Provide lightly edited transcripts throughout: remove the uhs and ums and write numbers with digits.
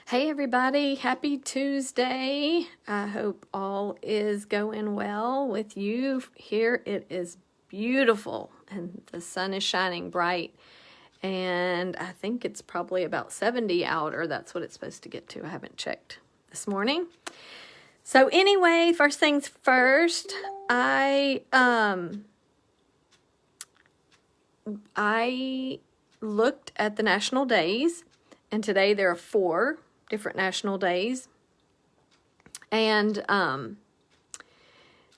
Hey everybody, happy Tuesday. I hope all is going well with you. Here it is beautiful and the sun is shining bright, and I think it's probably about 70 out, or that's what it's supposed to get to. I haven't checked this morning. So anyway, first things first, I looked at the national days, and today there are 4 different national days. And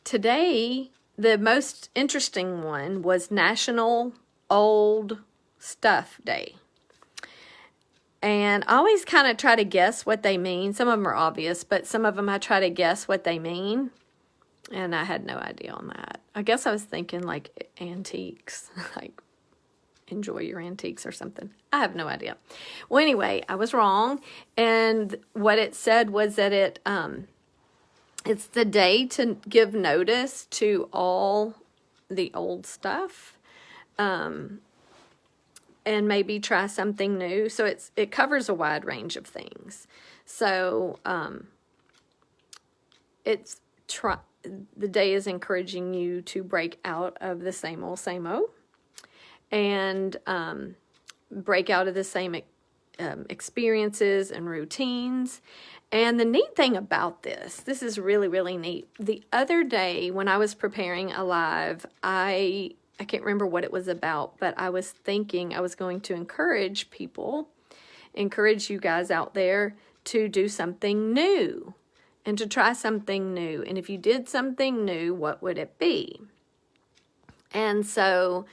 today, the most interesting one was National Old Stuff Day. And I always kind of try to guess what they mean. Some of them are obvious, but some of them I try to guess what they mean. And I had no idea on that. I guess I was thinking like antiques, like enjoy your antiques or something. I have no idea. Well, anyway, I was wrong. And what it said was that it's the day to give notice to all the old stuff, and maybe try something new. So it covers a wide range of things. So the day is encouraging you to break out of the same old, and break out of the same experiences and routines. And the neat thing about this is really, really neat. The other day when I was preparing a live, I can't remember what it was about, but I was thinking I was going to encourage you guys out there to do something new and to try something new. And if you did something new, what would it be? And so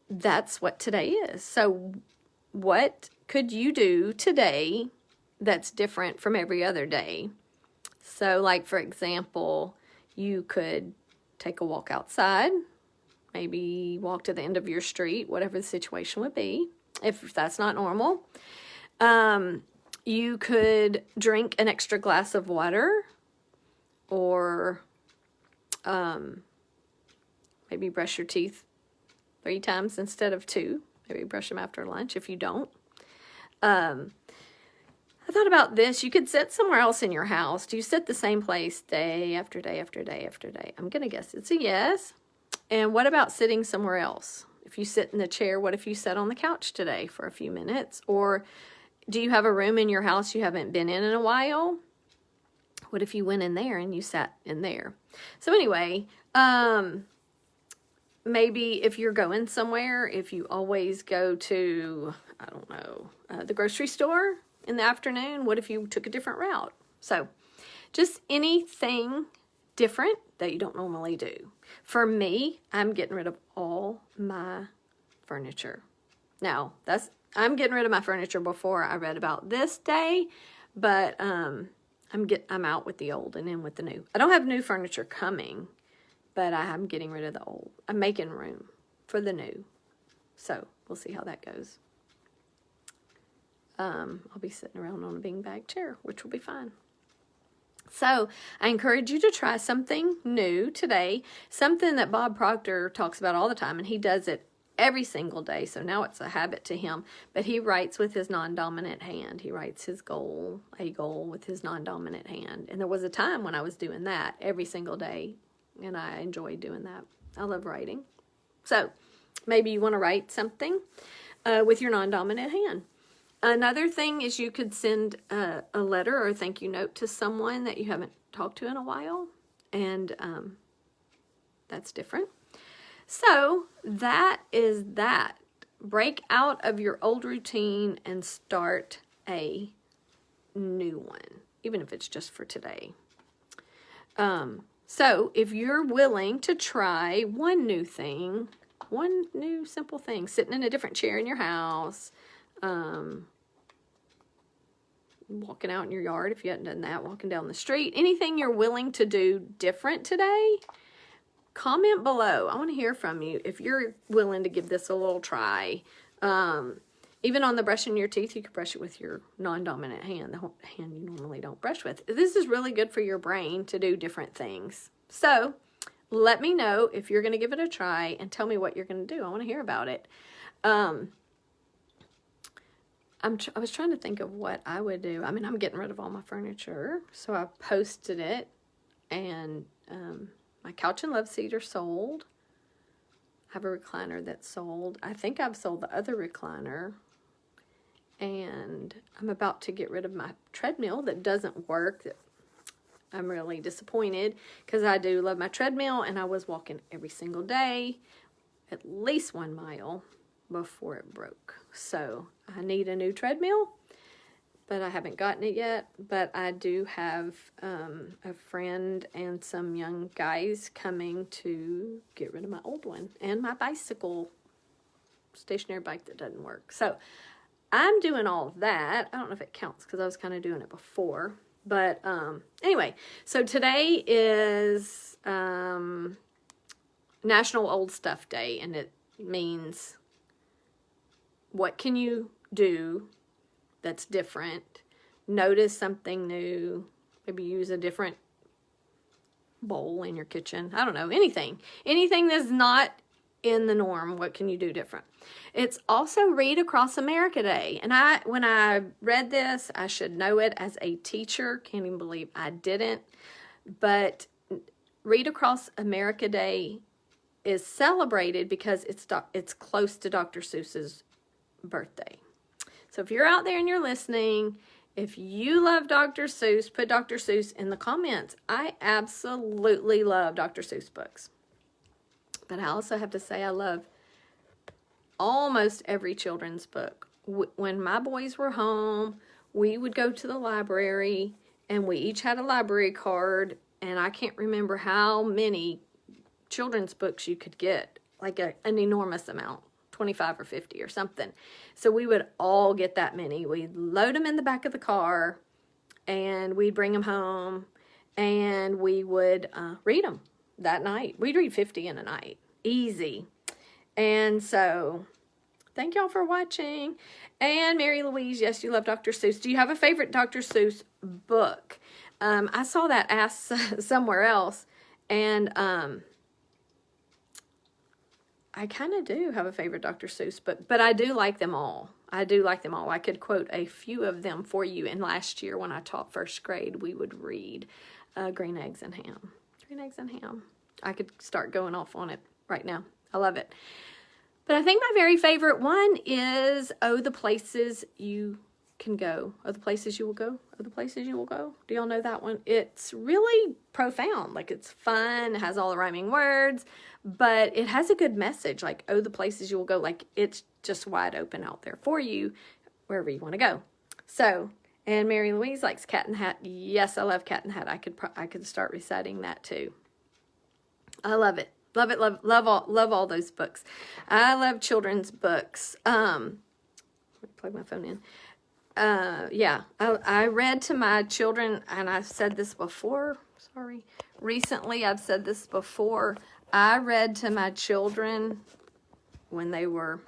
that's what today is. So what could you do today that's different from every other day? So like, for example, you could take a walk outside, maybe walk to the end of your street, whatever the situation would be, if that's not normal. You could drink an extra glass of water, or maybe brush your teeth 3 times instead of 2. Maybe brush them after lunch if you don't. I thought about this. You could sit somewhere else in your house. Do you sit the same place day after day after day after day? I'm going to guess it's a yes. And what about sitting somewhere else? If you sit in the chair, what if you sat on the couch today for a few minutes? Or do you have a room in your house you haven't been in a while? What if you went in there and you sat in there? So anyway, maybe if you're going somewhere, if you always go to, I don't know, the grocery store in the afternoon, what if you took a different route? So just anything different that you don't normally do. For me, I'm getting rid of all my furniture. Now, I'm getting rid of my furniture before I read about this day, but I'm out with the old and in with the new. I don't have new furniture coming, but I'm getting rid of the old. I'm making room for the new. So we'll see how that goes. I'll be sitting around on a beanbag chair, which will be fine. So I encourage you to try something new today, something that Bob Proctor talks about all the time, and he does it every single day. So now it's a habit to him, but he writes with his non-dominant hand. He writes his goal with his non-dominant hand. And there was a time when I was doing that every single day, and I enjoy doing that. I love writing. So maybe you want to write something with your non-dominant hand. Another thing is you could send a letter or a thank you note to someone that you haven't talked to in a while, and that's different. So that is that. Break out of your old routine and start a new one, even if it's just for today. So if you're willing to try one new simple thing, sitting in a different chair in your house, walking out in your yard if you hadn't done that, walking down the street, anything you're willing to do different today, comment below. I want to hear from you if you're willing to give this a little try. Even on the brushing your teeth, you could brush it with your non-dominant hand, the hand you normally don't brush with. This is really good for your brain to do different things. So let me know if you're going to give it a try and tell me what you're going to do. I want to hear about it. I was trying to think of what I would do. I mean, I'm getting rid of all my furniture, so I posted it, and my couch and love seat are sold. I have a recliner that's sold. I think I've sold the other recliner, and I'm about to get rid of my treadmill that doesn't work. I'm really disappointed because I do love my treadmill, and I was walking every single day, at least 1 mile before it broke. So I need a new treadmill, but I haven't gotten it yet. But I do have a friend and some young guys coming to get rid of my old one and my bicycle, stationary bike that doesn't work. So I'm doing all of that. I don't know if it counts because I was kind of doing it before. But anyway, so today is National Old Stuff Day, and it means what can you do that's different? Notice something new. Maybe use a different bowl in your kitchen. I don't know, anything. Anything that's not in the norm, what can you do different? It's also Read Across America Day. And when I read this, I should know it as a teacher. Can't even believe I didn't. But Read Across America Day is celebrated because it's close to Dr. Seuss's birthday. So if you're out there and you're listening, if you love Dr. Seuss, put Dr. Seuss in the comments. I absolutely love Dr. Seuss books. But I also have to say I love almost every children's book. When my boys were home, we would go to the library, and we each had a library card, and I can't remember how many children's books you could get, like an enormous amount, 25 or 50 or something. So we would all get that many. We'd load them in the back of the car, and we'd bring them home, and we would read them that night. We'd read 50 in a night. Easy. And so, thank y'all for watching. And Mary Louise, yes, you love Dr. Seuss. Do you have a favorite Dr. Seuss book? I saw that asked somewhere else, and I kind of do have a favorite Dr. Seuss book, but I do like them all. I do like them all. I could quote a few of them for you. And last year when I taught first grade, we would read Green Eggs and Ham. Green Eggs and Ham. I could start going off on it right now. I love it. But I think my very favorite one is Oh, the Places You Can Go. Oh, the Places You Will Go. Oh, the Places You Will Go. Do y'all know that one? It's really profound. Like, it's fun. It has all the rhyming words. But it has a good message. Like, oh, the places you will go. Like, it's just wide open out there for you wherever you want to go. So, and Mary Louise likes Cat in the Hat. Yes, I love Cat in the Hat. I could start reciting that too. I love it. Love it. Love all those books. I love children's books. Let me plug my phone in. Yeah, I read to my children, and I've said this before. Sorry. Recently, I've said this before. I read to my children when they were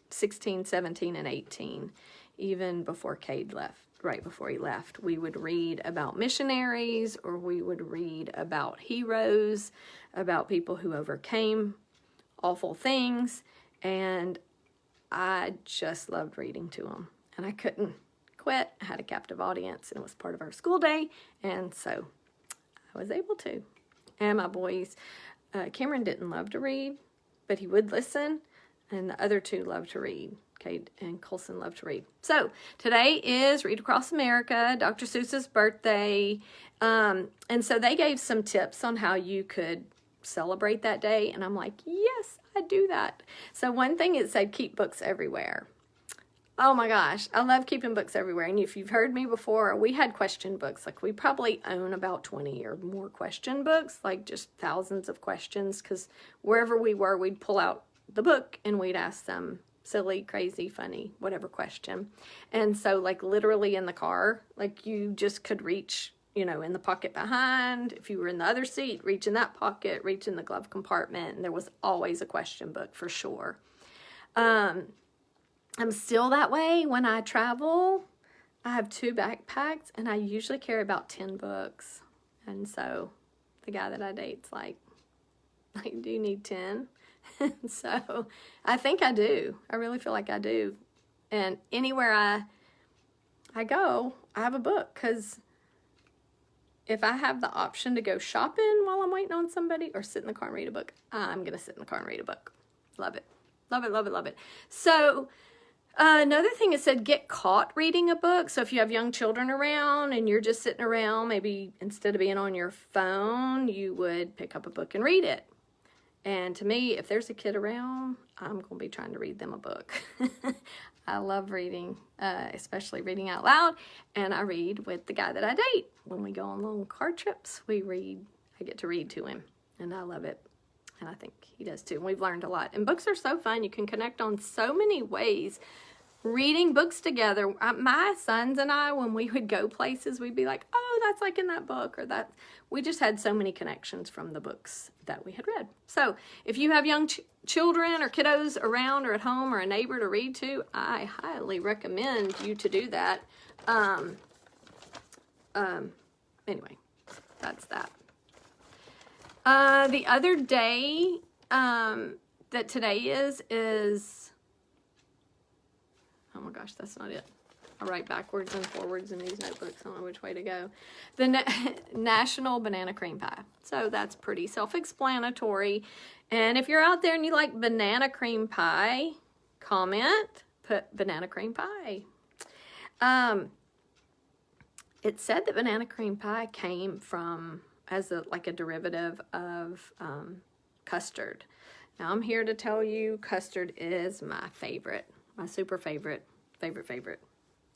16, 17, and 18, even before Cade left, right before he left. We would read about missionaries, or we would read about heroes, about people who overcame awful things, and I just loved reading to them, and I couldn't quit. I had a captive audience, and it was part of our school day, and so I was able to. And my boys, Cameron didn't love to read, but he would listen, and the other two loved to read. Cade and Colson loved to read. So today is Read Across America, Dr. Seuss's birthday, and so they gave some tips on how you could celebrate that day, and I'm like, yes, I do that. So one thing, it said keep books everywhere. Oh my gosh, I love keeping books everywhere. And if you've heard me before, we had question books. Like, we probably own about 20 or more question books, like just thousands of questions, because wherever we were, we'd pull out the book and we'd ask some silly, crazy, funny, whatever question. And so, like, literally in the car, like, you just could reach, you know, in the pocket behind. If you were in the other seat, reach in that pocket, reach in the glove compartment, and there was always a question book for sure. I'm still that way when I travel. I have 2 backpacks, and I usually carry about 10 books. And so the guy that I date's like, do you need 10? And so I think I do. I really feel like I do. And anywhere I go, I have a book, because if I have the option to go shopping while I'm waiting on somebody or sit in the car and read a book, I'm going to sit in the car and read a book. Love it. Love it, love it, love it. So another thing it said, get caught reading a book. So if you have young children around and you're just sitting around, maybe instead of being on your phone, you would pick up a book and read it. And to me, if there's a kid around, I'm going to be trying to read them a book. I love reading, especially reading out loud. And I read with the guy that I date. When we go on long car trips, we read. I get to read to him, and I love it. And I think he does too. And we've learned a lot. And books are so fun. You can connect on so many ways. Reading books together. My sons and I, when we would go places, we'd be like, oh, that's like in that book, or that. We just had so many connections from the books that we had read. So if you have young children or kiddos around or at home or a neighbor to read to, I highly recommend you to do that. Anyway, that's that. The other day that today is, oh my gosh, that's not it. I write backwards and forwards in these notebooks. I don't know which way to go. The National Banana Cream Pie. So that's pretty self-explanatory. And if you're out there and you like banana cream pie, comment, put banana cream pie. It said that banana cream pie came from, as like a derivative of custard. Now I'm here to tell you custard is my favorite, my super favorite.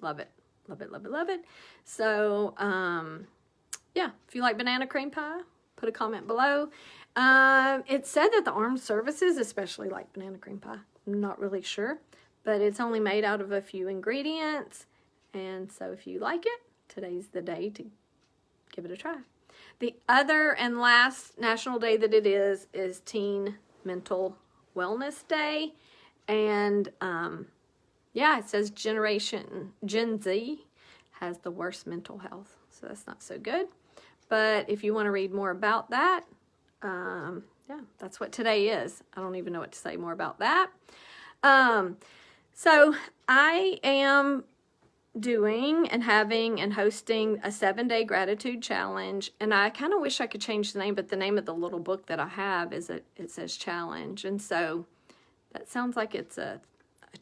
Love it, love it, love it, love it. So, yeah, if you like banana cream pie, put a comment below. It said that the armed services especially like banana cream pie. I'm not really sure, but it's only made out of a few ingredients. And so if you like it, today's the day to give it a try. The other and last national day that it is Teen Mental Wellness Day. And, yeah, it says Gen Z has the worst mental health. So that's not so good. But if you want to read more about that, yeah, that's what today is. I don't even know what to say more about that. So I am doing and having and hosting a 7-day gratitude challenge. And I kind of wish I could change the name, but the name of the little book that I have is it says challenge. And so that sounds like it's a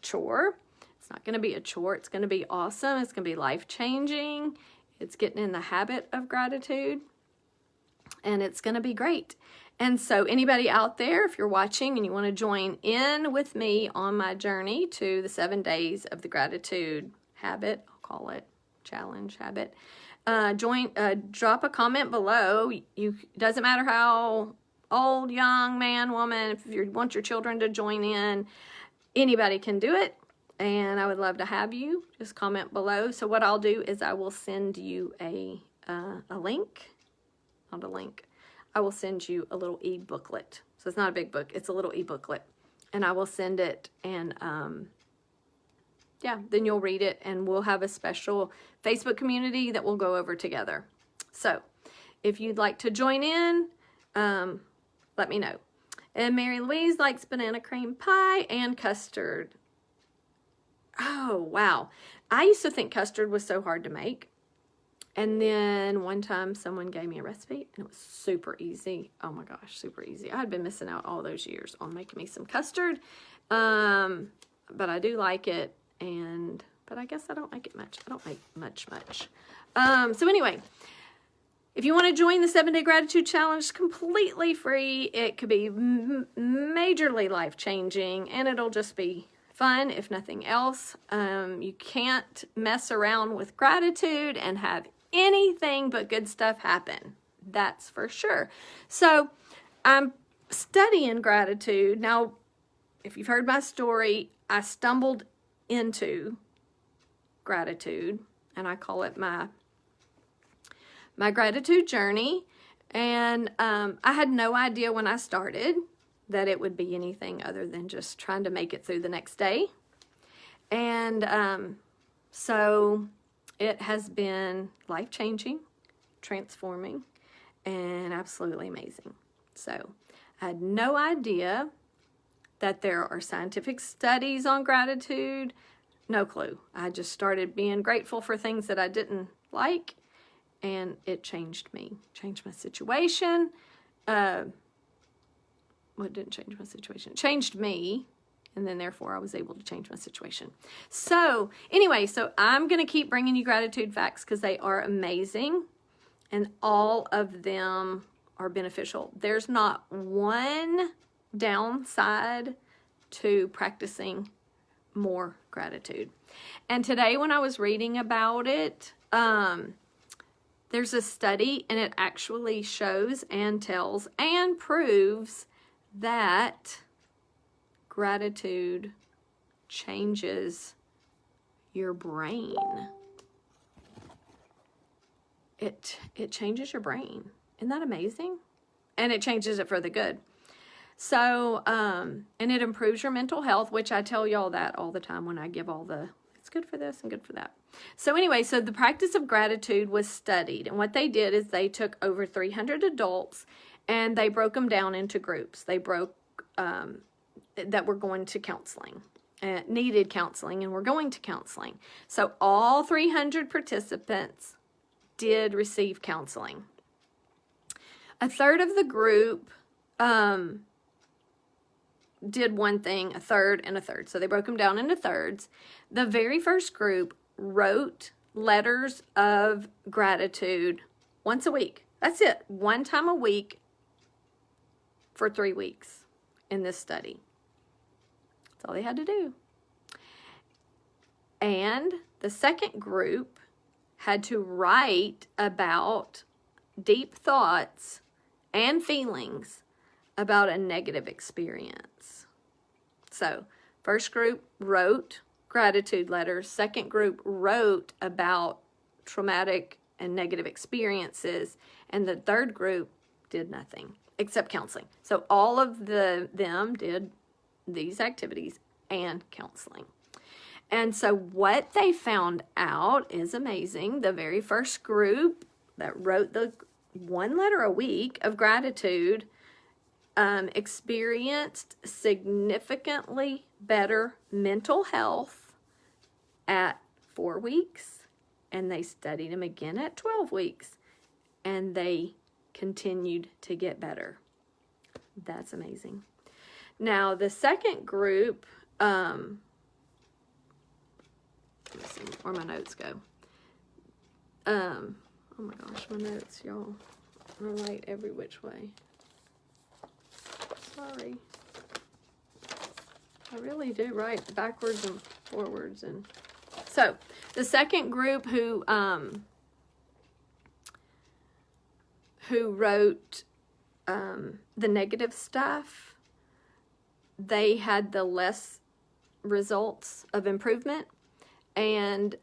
chore. It's not going to be a chore. It's going to be awesome. It's going to be life-changing. It's getting in the habit of gratitude. And it's going to be great. And so anybody out there, if you're watching and you want to join in with me on my journey to the 7 days of the gratitude habit, I'll call it challenge habit, drop a comment below. Doesn't matter how old, young, man, woman, if you want your children to join in, anybody can do it. And I would love to have you. Just comment below. So what I'll do is I will send you a link. Not a link. I will send you a little e-booklet. So it's not a big book. It's a little e-booklet. And I will send it. And yeah, then you'll read it. And we'll have a special Facebook community that we'll go over together. So if you'd like to join in, let me know. And Mary Louise likes banana cream pie and custard. Oh, wow. I used to think custard was so hard to make. And then one time someone gave me a recipe and it was super easy. Oh my gosh, super easy. I had been missing out all those years on making me some custard. But I do like it. But I guess I don't like it much. I don't make much. So anyway, if you want to join the 7-day gratitude challenge, it's completely free. It could be majorly life-changing and it'll just be fun, if nothing else. You can't mess around with gratitude and have anything but good stuff happen. That's for sure. So I'm studying gratitude. Now, if you've heard my story, I stumbled into gratitude and I call it my gratitude journey. And I had no idea when I started that it would be anything other than just trying to make it through the next day. And so it has been life-changing, transforming, and absolutely amazing. So I had no idea that there are scientific studies on gratitude. No clue. I just started being grateful for things that I didn't like, and it changed me. Changed my situation. Well, it didn't change my situation. It changed me, and then therefore I was able to change my situation. So anyway, so I'm going to keep bringing you gratitude facts because they are amazing, and all of them are beneficial. There's not one downside to practicing more gratitude. And today when I was reading about it, there's a study, and it actually shows and tells and proves that gratitude changes your brain. It changes your brain. Isn't that amazing? And it changes it for the good. So, and it improves your mental health, which I tell y'all that all the time when I give all the, it's good for this and good for that. So anyway, so the practice of gratitude was studied. And what they did is they took over 300 adults and they broke them down into groups. They broke, that were going to counseling, needed counseling, and were going to counseling. So all 300 participants did receive counseling. A third of the group, did one thing, a third and a third. So they broke them down into thirds. The very first group wrote letters of gratitude once a week. That's it. One time a week for 3 weeks in this study. That's all they had to do. And the second group had to write about deep thoughts and feelings about a negative experience. So, first group wrote gratitude letters. Second group wrote about traumatic and negative experiences. And the third group did nothing except counseling. So, all of them did these activities and counseling. And so, what they found out is amazing. The very first group that wrote the one letter a week of gratitude experienced significantly better mental health at 4 weeks, and they studied them again at 12 weeks, and they continued to get better. That's amazing. Now, the second group, let me see where my notes go. Oh my gosh, my notes, y'all. I write every which way. Sorry. I really do write backwards and forwards. And so the second group who wrote the negative stuff, they had the less results of improvement. And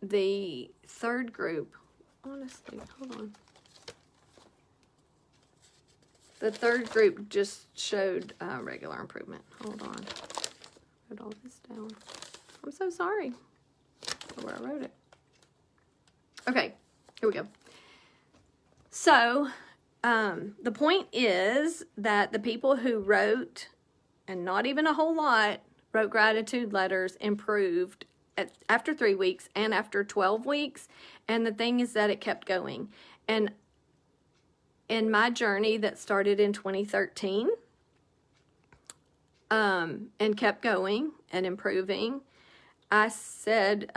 the third group, honestly, hold on. The third group just showed regular improvement. Hold on. Wrote all this down. I'm so sorry for where I wrote it. Okay, here we go. So, the point is that the people who wrote, and not even a whole lot, wrote gratitude letters improved after 3 weeks and after 12 weeks. And the thing is that it kept going. And in my journey that started in 2013 and kept going and improving, I said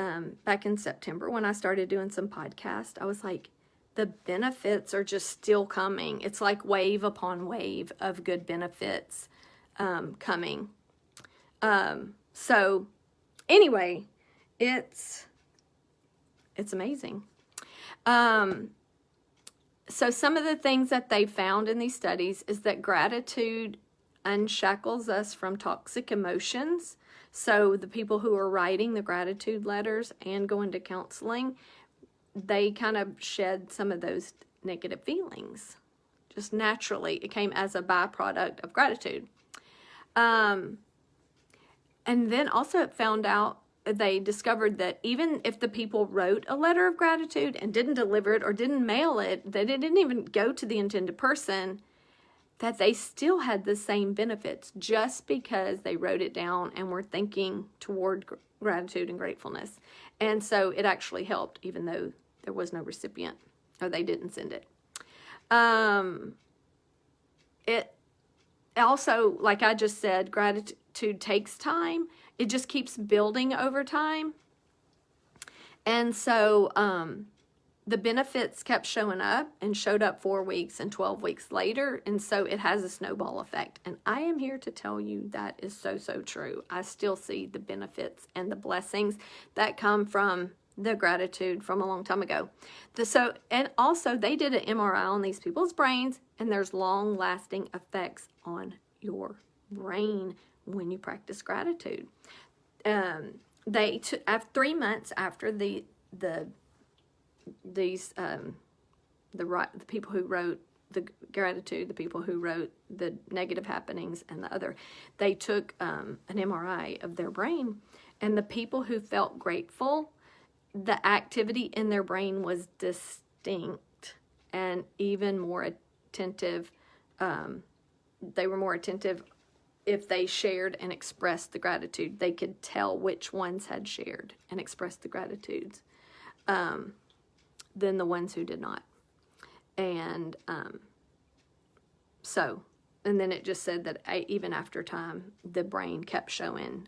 back in September when I started doing some podcasts, I was like, the benefits are just still coming. It's like wave upon wave of good benefits coming. So anyway, it's amazing. So some of the things that they found in these studies is that gratitude unshackles us from toxic emotions. So the people who are writing the gratitude letters and going to counseling, they kind of shed some of those negative feelings. Just naturally, it came as a byproduct of gratitude. And then also it found out, they discovered that even if the people wrote a letter of gratitude and didn't deliver it or didn't mail it, that it didn't even go to the intended person, that they still had the same benefits just because they wrote it down and were thinking toward gratitude and gratefulness. And so it actually helped, even though there was no recipient, or they didn't send it. It also, like I just said, gratitude takes time. It just keeps building over time. And so the benefits kept showing up and showed up 4 weeks and 12 weeks later. And so it has a snowball effect. And I am here to tell you that is so, so true. I still see the benefits and the blessings that come from the gratitude from a long time ago. And also they did an MRI on these people's brains, and there's long-lasting effects on your brain when you practice gratitude. They took 3 months after the people who wrote the gratitude, the people who wrote the negative happenings, and the other, they took an MRI of their brain, and the people who felt grateful, the activity in their brain was distinct and even more attentive. They were more attentive if they shared and expressed the gratitude. They could tell which ones had shared and expressed the gratitudes than the ones who did not. And and then it just said that even after time, the brain kept showing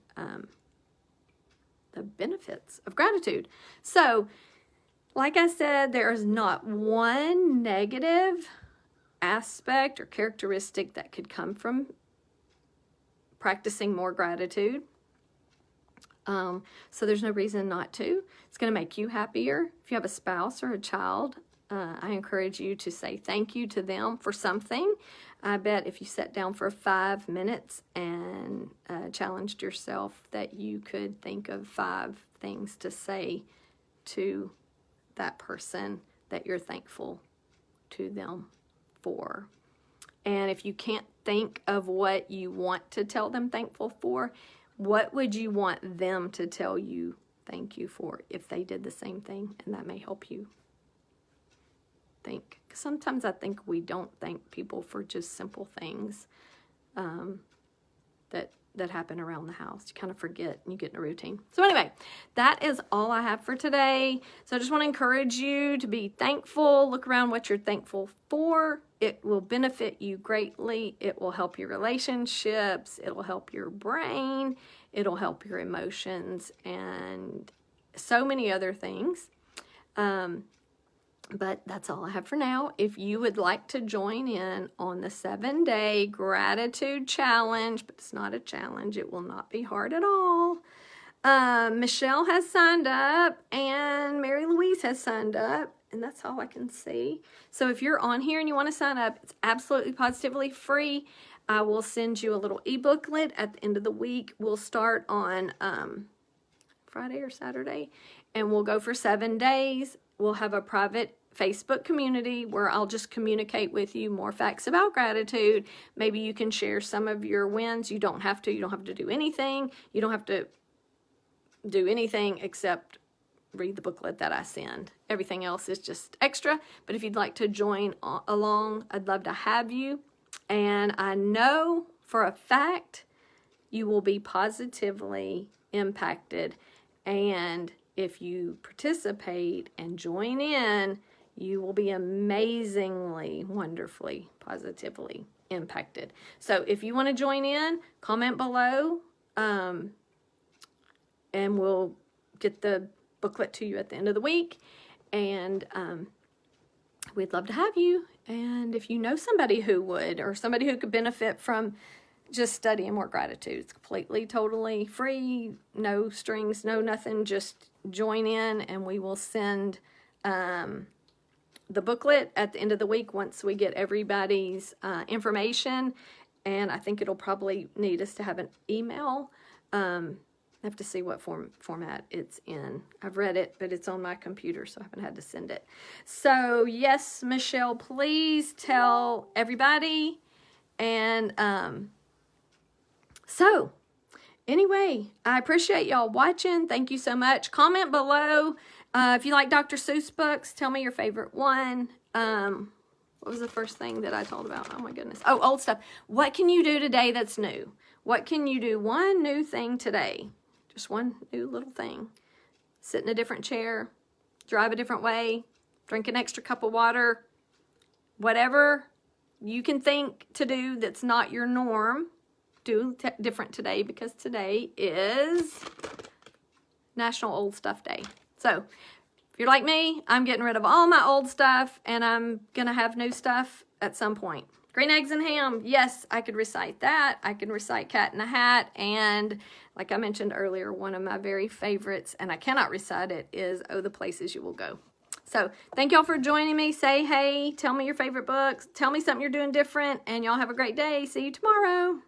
the benefits of gratitude. So, like I said, there is not one negative aspect or characteristic that could come from practicing more gratitude. So there's no reason not to. It's going to make you happier. If you have a spouse or a child, I encourage you to say thank you to them for something. I bet if you sat down for 5 minutes and challenged yourself that you could think of 5 things to say to that person that you're thankful to them for. And if you can't think of what you want to tell them thankful for, what would you want them to tell you thank you for if they did the same thing? And that may help you think. Sometimes I think we don't thank people for just simple things that happen around the house. You kind of forget and you get in a routine. So anyway, that is all I have for today. So I just want to encourage you to be thankful. Look around what you're thankful for. It will benefit you greatly. It will help your relationships. It will help your brain. It'll help your emotions and so many other things. But that's all I have for now. If you would like to join in on the 7-day gratitude challenge, but it's not a challenge, it will not be hard at all. Michelle has signed up and Mary Louise has signed up, and that's all I can see. So if you're on here and you want to sign up, it's absolutely positively free. I will send you a little e-booklet at the end of the week. We'll start on Friday or Saturday, and we'll go for 7 days. We'll have a private Facebook community where I'll just communicate with you more facts about gratitude. Maybe you can share some of your wins. You don't have to. You don't have to do anything. You don't have to do anything except read the booklet that I send. Everything else is just extra. But if you'd like to join along, I'd love to have you. And I know for a fact you will be positively impacted. And if you participate and join in, you will be amazingly, wonderfully, positively impacted. So if you want to join in, comment below, and we'll get the booklet to you at the end of the week. And we'd love to have you. And if you know somebody who would, or somebody who could benefit from just studying more gratitude, it's completely, totally free, no strings, no nothing, just join in, and we will send the booklet at the end of the week once we get everybody's information. And I think it'll probably need us to have an email. I have to see what format it's in. I've read it, but it's on my computer, so I haven't had to send it. So yes, Michelle, please tell everybody. And so anyway, I appreciate y'all watching. Thank you so much. Comment below. If you like Dr. Seuss books, tell me your favorite one. What was the first thing that I told about? Oh my goodness. Oh, old stuff. What can you do today that's new? What can you do? One new thing today. Just one new little thing. Sit in a different chair. Drive a different way. Drink an extra cup of water. Whatever you can think to do that's not your norm, do different today, because today is National Old Stuff Day. So if you're like me, I'm getting rid of all my old stuff, and I'm going to have new stuff at some point. Green eggs and ham. Yes, I could recite that. I can recite Cat in a Hat. And like I mentioned earlier, one of my very favorites, and I cannot recite it, is Oh, the Places You Will Go. So thank y'all for joining me. Say hey. Tell me your favorite books. Tell me something you're doing different. And y'all have a great day. See you tomorrow.